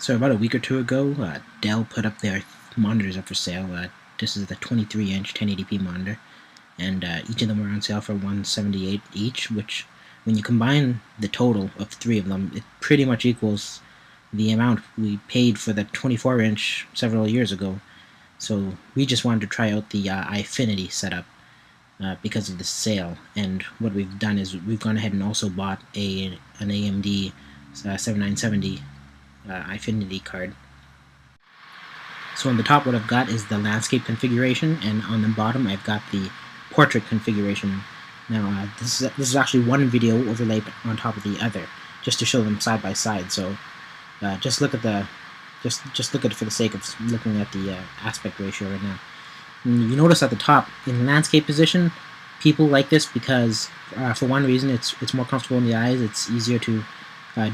So about a week or two ago, Dell put up their monitors up for sale. This is the 23-inch 1080p monitor, and each of them were on sale for $178 each, which, when you combine the total of three of them, it pretty much equals the amount we paid for the 24-inch several years ago. So we just wanted to try out the Eyefinity setup because of the sale, and what we've done is we've gone ahead and also bought an AMD 7970 Eyefinity card. So on the top, what I've got is the landscape configuration, and on the bottom I've got the portrait configuration. Now this is actually one video overlaid on top of the other, just to show them side by side. So just look at the just look at it for the sake of looking at the aspect ratio right now. And you notice at the top, in the landscape position, people like this because for one reason, it's more comfortable in the eyes. It's easier to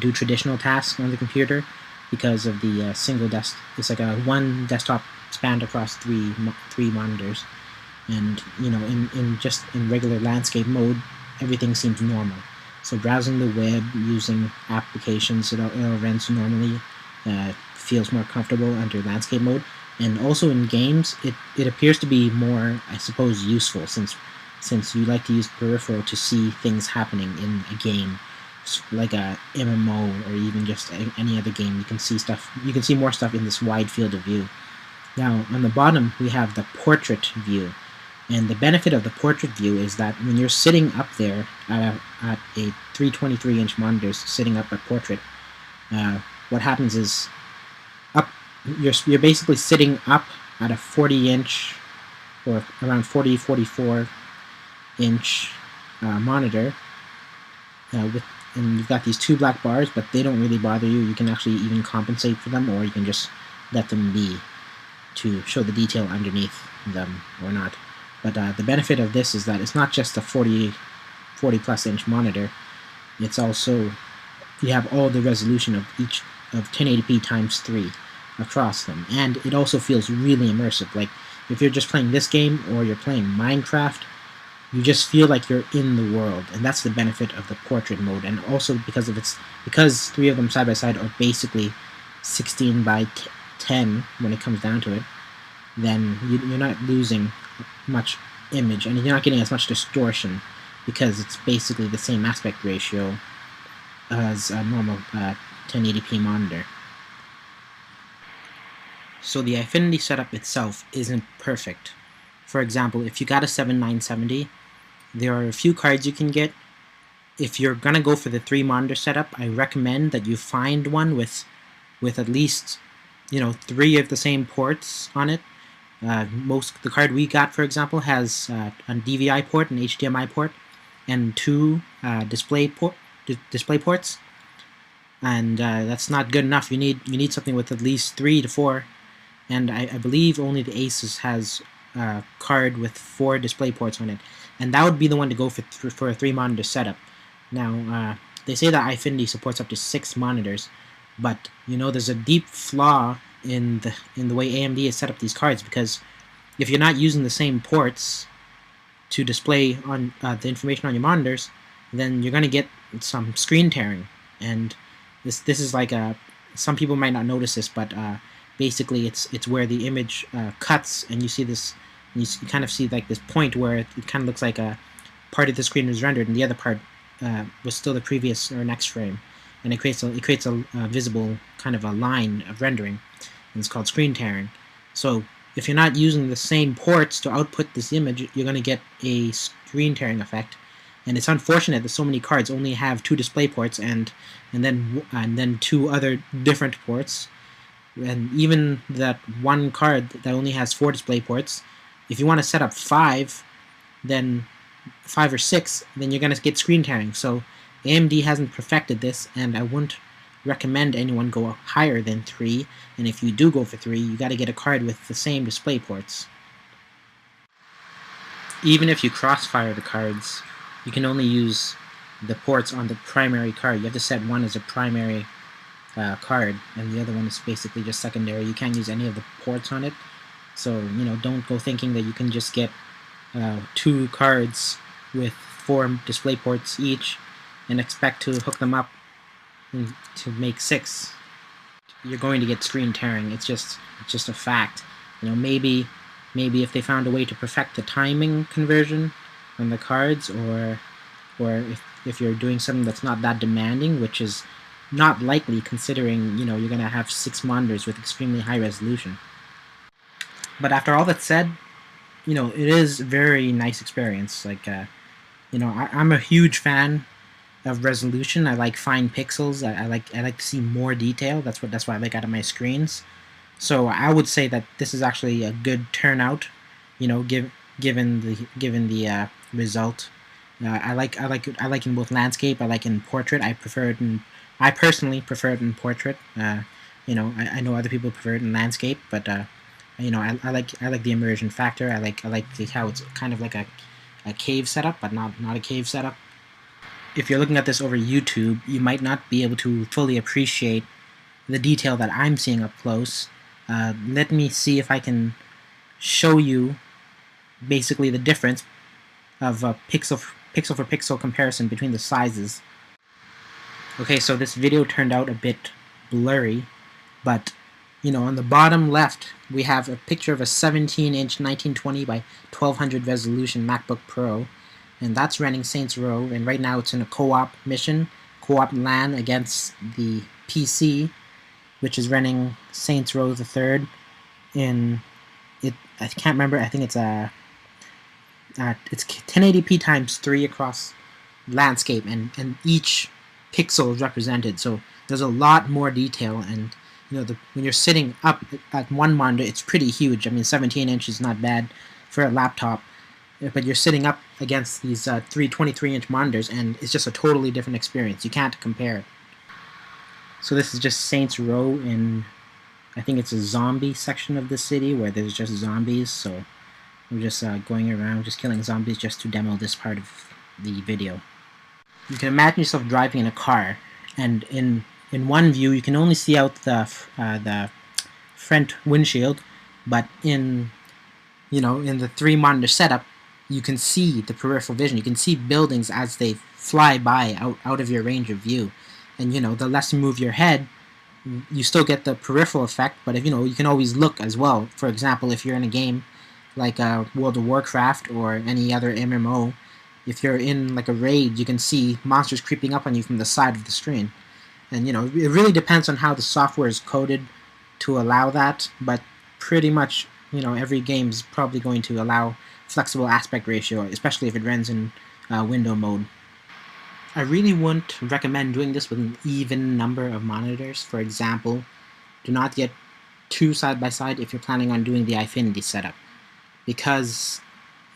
do traditional tasks on the computer because of the single desk. It's like a one desktop spanned across three monitors, and in regular landscape mode, everything seems normal. So browsing the web using applications, it all runs normally. Feels more comfortable under landscape mode, and also in games, it appears to be more, I suppose, useful since you like to use peripheral to see things happening in a game, like a MMO or even just any other game. You can see stuff. You can see more stuff in this wide field of view. Now on the bottom we have the portrait view, and the benefit of the portrait view is that when you're sitting up there at a 323-inch monitor sitting up at portrait, what happens is you're basically sitting up at a 40-inch or around 44-inch monitor and you've got these two black bars, but they don't really bother you. You can actually even compensate for them, or you can just let them be to show the detail underneath them or not. But the benefit of this is that it's not just a 40 plus inch monitor. It's also, you have all the resolution of each of 1080p times 3 across them, and it also feels really immersive. Like if you're just playing this game or you're playing Minecraft, you just feel like you're in the world, and that's the benefit of the portrait mode. And also because three of them side by side are basically 16 by 10 when it comes down to it, then you're not losing much image, and you're not getting as much distortion because it's basically the same aspect ratio as a normal 1080p monitor. So the Eyefinity setup itself isn't perfect. For example, if you got a 7970, there are a few cards you can get. If you're gonna go for the 3-monitor setup, I recommend that you find one with at least 3 of the same ports on it. The card we got, for example, has a DVI port, an HDMI port, and 2 display ports. And that's not good enough. You need something with at least 3 to 4. And I believe only the Asus has a card with 4 display ports on it, and that would be the one to go for a 3-monitor setup. Now they say that Eyefinity supports up to 6 monitors, but there's a deep flaw in the way AMD has set up these cards, because if you're not using the same ports to display on the information on your monitors, then you're going to get some screen tearing. And this is like some people might not notice this, but basically it's where the image cuts, and you see this, you kind of see like this point where it kind of looks like a part of the screen was rendered and the other part was still the previous or next frame, and it creates a visible kind of a line of rendering, and it's called screen tearing. So if you're not using the same ports to output this image, you're going to get a screen tearing effect. And it's unfortunate that so many cards only have 2 display ports and then 2 other different ports. And even that one card that only has 4 display ports, if you want to set up 5 or 6, then you're going to get screen tearing. So AMD hasn't perfected this, and I wouldn't recommend anyone go higher than 3. And if you do go for 3, you got to get a card with the same display ports. Even if you crossfire the cards, you can only use the ports on the primary card. You have to set one as a primary card, and the other one is basically just secondary. You can't use any of the ports on it. So don't go thinking that you can just get 2 cards with 4 display ports each and expect to hook them up to make 6. you're going to get screen tearing. It's just a fact. Maybe if they found a way to perfect the timing conversion on the cards, or if you're doing something that's not that demanding, which is not likely considering you're going to have 6 monitors with extremely high resolution. But after all that's said, it is a very nice experience. Like, I'm a huge fan of resolution. I like fine pixels. I like to see more detail. That's why I like out of my screens. So I would say that this is actually a good turnout. Given the result. I like in both landscape. I like in portrait. I personally prefer it in portrait. I know other people prefer it in landscape, but I like the immersion factor. I like how it's kind of like a cave setup, but not a cave setup. If you're looking at this over YouTube, you might not be able to fully appreciate the detail that I'm seeing up close. Let me see if I can show you basically the difference of a pixel for pixel comparison between the sizes. Okay, so this video turned out a bit blurry, but on the bottom left we have a picture of a 17-inch 1920 by 1200 resolution MacBook Pro, and that's running Saints Row, and right now it's in a co-op mission, co-op LAN against the PC, which is running Saints Row the Third in it. I can't remember. I think it's it's 1080p times 3 across landscape, and each pixel is represented. So there's a lot more detail, and when you're sitting up at one monitor, it's pretty huge. I mean, 17 inches is not bad for a laptop, but you're sitting up against these 23-inch monitors, and it's just a totally different experience. You can't compare it. So this is just Saints Row in, I think it's a zombie section of the city where there's just zombies. So we're just going around just killing zombies just to demo this part of the video. You can imagine yourself driving in a car, and in one view you can only see out the front windshield, but in the 3 monitor setup you can see the peripheral vision. You can see buildings as they fly by out of your range of view, and the less you move your head, you still get the peripheral effect, but if you can always look as well. For example, if you're in a game like World of Warcraft or any other MMO, if you're in like a raid, you can see monsters creeping up on you from the side of the screen. And it really depends on how the software is coded to allow that, but pretty much every game is probably going to allow flexible aspect ratio, especially if it runs in window mode. I really wouldn't recommend doing this with an even number of monitors. For example, do not get 2 side by side if you're planning on doing the Eyefinity setup, because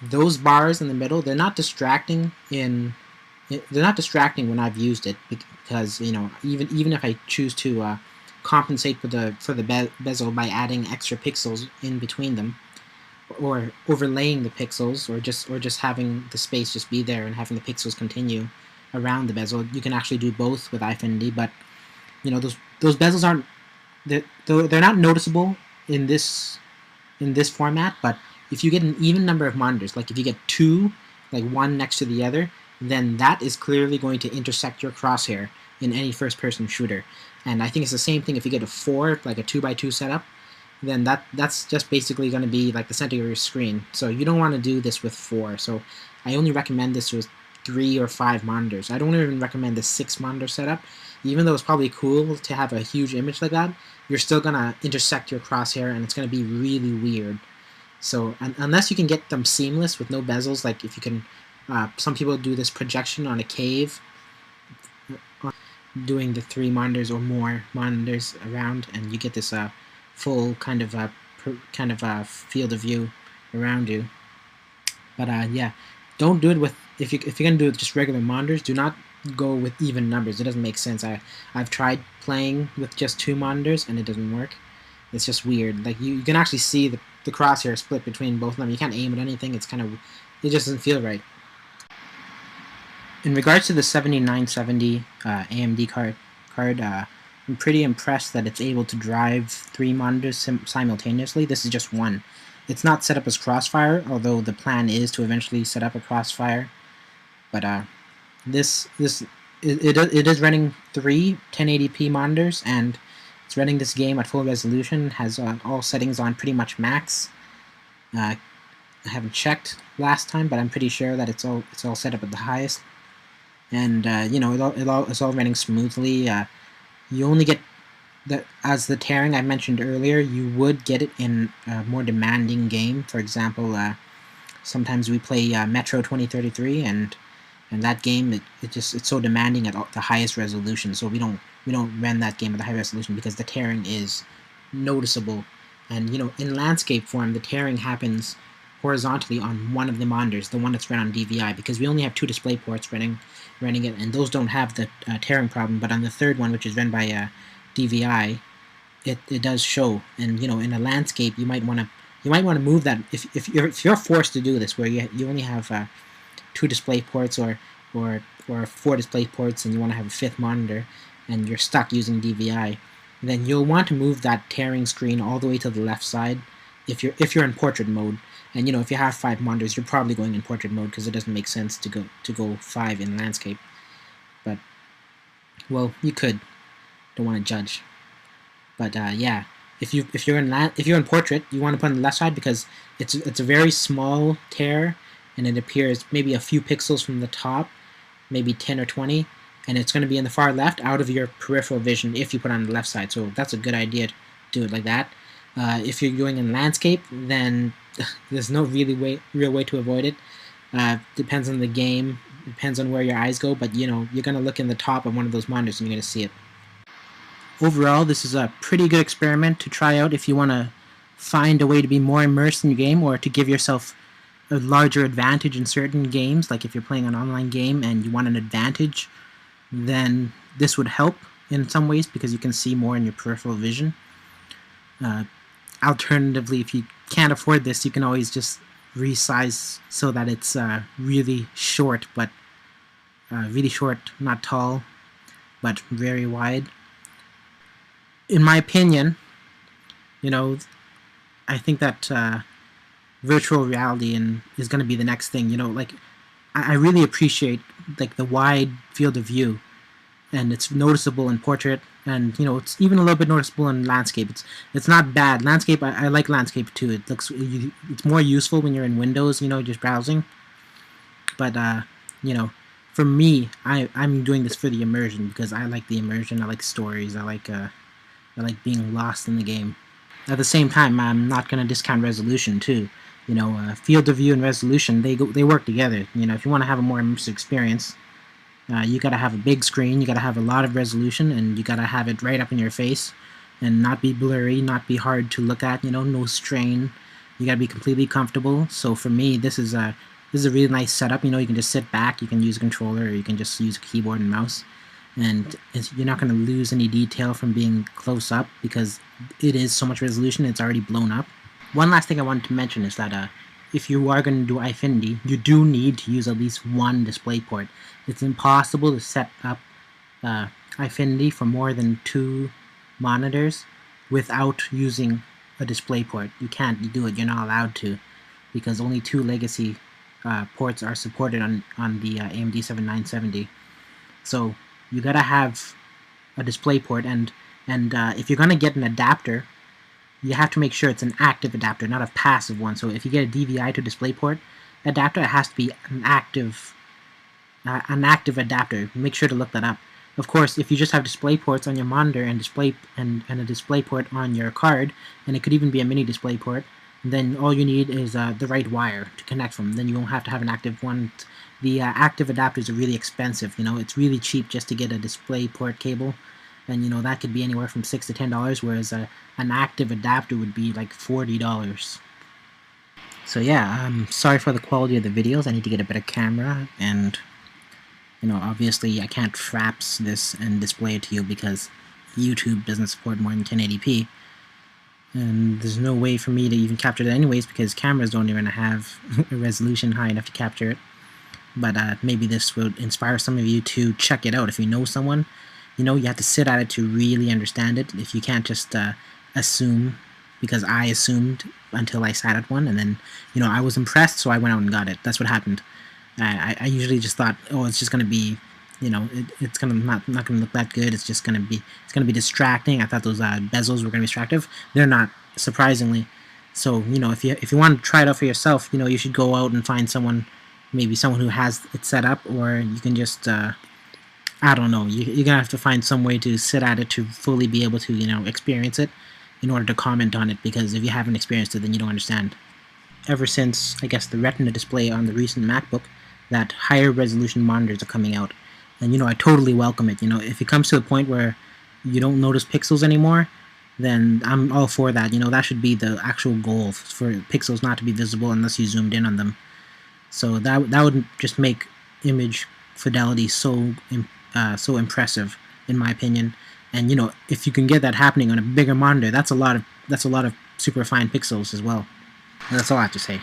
those bars in the middle, they're not distracting when I've used it, because even if I choose to compensate for the bezel by adding extra pixels in between them, or overlaying the pixels, or just having the space just be there and having the pixels continue around the bezel. You can actually do both with Eyefinity, but those bezels aren't, they're not noticeable in this format. But if you get an even number of monitors, like if you get 2, like one next to the other, then that is clearly going to intersect your crosshair in any first-person shooter. And I think it's the same thing if you get a 4, like a 2x2 setup, then that's just basically going to be like the center of your screen. So you don't want to do this with 4. So I only recommend this with 3 or 5 monitors. I don't even recommend the 6 monitor setup. Even though it's probably cool to have a huge image like that, you're still going to intersect your crosshair, and it's going to be really weird. So unless you can get them seamless with no bezels, like if you can, some people do this projection on a cave, doing the 3 monitors or more monitors around, and you get this full kind of field of view around you. But yeah, don't do it with, if you're gonna do it with just regular monitors, do not go with even numbers. It doesn't make sense. I've tried playing with just 2 monitors and it doesn't work. It's just weird. Like you can actually see the crosshair split between both of them. You can't aim at anything. It just doesn't feel right. In regards to the 7970 AMD card, I'm pretty impressed that it's able to drive 3 monitors simultaneously. This is just one. It's not set up as Crossfire, although the plan is to eventually set up a Crossfire. But it is running 3 1080p monitors, and It's running this game at full resolution, has all settings on pretty much max. I haven't checked last time, but I'm pretty sure that it's all set up at the highest. And it's all running smoothly. You only get as the tearing I mentioned earlier, you would get it in a more demanding game. For example, sometimes we play Metro 2033, and that game it's so demanding at the highest resolution. So we don't run that game at the high resolution because the tearing is noticeable. And in landscape form, the tearing happens horizontally on one of the monitors, the one that's run on DVI, because we only have 2 display ports running it, and those don't have the tearing problem. But on the third one, which is run by DVI, it does show. And in a landscape, you might want to move that if you're forced to do this, where you only have 2 display ports or 4 display ports, and you want to have a 5th monitor, and you're stuck using DVI, then you'll want to move that tearing screen all the way to the left side if you're in portrait mode. And if you have 5 monitors, you're probably going in portrait mode because it doesn't make sense to go 5 in landscape. But well, you could. Don't want to judge. But yeah, if you're in portrait, you want to put on the left side because it's a very small tear, and it appears maybe a few pixels from the top, maybe 10 or 20, and it's going to be in the far left out of your peripheral vision if you put it on the left side. So that's a good idea to do it like that. If you're going in landscape, then there's no real way to avoid it. Depends on the game, depends on where your eyes go, but you're going to look in the top of one of those monitors and you're going to see it. Overall, this is a pretty good experiment to try out if you want to find a way to be more immersed in your game, or to give yourself a larger advantage in certain games. Like if you're playing an online game and you want an advantage, then this would help in some ways because you can see more in your peripheral vision. Alternatively, if you can't afford this, you can always just resize so that it's really short, but really short, not tall, but very wide. In my opinion, I think that virtual reality is going to be the next thing. Like I really appreciate like the wide field of view, and it's noticeable in portrait, and it's even a little bit noticeable in landscape. It's not bad. Landscape, I like landscape too. It's more useful when you're in Windows, just browsing. But for me, I'm doing this for the immersion because I like the immersion. I like stories. I like being lost in the game. At the same time, I'm not going to discount resolution too. Field of view and resolution, they work together. If you want to have a more immersive experience, you got to have a big screen, you got to have a lot of resolution, and you got to have it right up in your face and not be blurry, not be hard to look at, no strain. You got to be completely comfortable. So for me, this is a really nice setup. You can just sit back, you can use a controller, or you can just use a keyboard and mouse, and you're not going to lose any detail from being close up because it is so much resolution, it's already blown up. One last thing I wanted to mention is that if you are going to do Eyefinity, you do need to use at least 1 display port. It's impossible to set up Eyefinity for more than 2 monitors without using a display port. You can't do it, you're not allowed to, because only 2 legacy ports are supported on the AMD 7970. So you gotta have a display port, and if you're gonna get an adapter, you have to make sure it's an active adapter, not a passive one. So if you get a DVI to DisplayPort adapter, it has to be an active adapter. Make sure to look that up. Of course, if you just have display ports on your monitor and a display port on your card, and it could even be a mini display port, then all you need is the right wire to connect from. Then you won't have to have an active one. The active adapters are really expensive. It's really cheap just to get a display port cable, and that could be anywhere from $6 to $10, whereas an active adapter would be like $40. So yeah, I'm sorry for the quality of the videos. I need to get a better camera, and obviously I can't fraps this and display it to you because YouTube doesn't support more than 1080p, and there's no way for me to even capture that anyways because cameras don't even have a resolution high enough to capture it. But maybe this will inspire some of you to check it out. If you know someone, you have to sit at it to really understand it. If you can't just assume, because I assumed until I sat at one, and then I was impressed, so I went out and got it. That's what happened. I usually just thought, oh, it's just going to be it's gonna not gonna look that good. It's just gonna be distracting. I thought those bezels were gonna be distractive. They're not, surprisingly. So if you want to try it out for yourself, you should go out and find someone, maybe someone who has it set up, or you can just I don't know. You're gonna have to find some way to sit at it to fully be able to experience it in order to comment on it, because if you haven't experienced it, then you don't understand. Ever since, I guess, the Retina display on the recent MacBook, that higher resolution monitors are coming out. And, I totally welcome it. If it comes to a point where you don't notice pixels anymore, then I'm all for that. That should be the actual goal, for pixels not to be visible unless you zoomed in on them. So that would just make image fidelity so impressive, in my opinion. And if you can get that happening on a bigger monitor, that's a lot of super fine pixels as well. And that's all I have to say.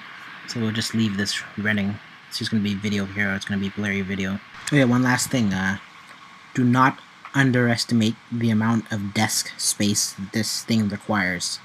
So we'll just leave this running. It's just gonna be video here. It's gonna be blurry video. Oh yeah, one last thing. Do not underestimate the amount of desk space this thing requires.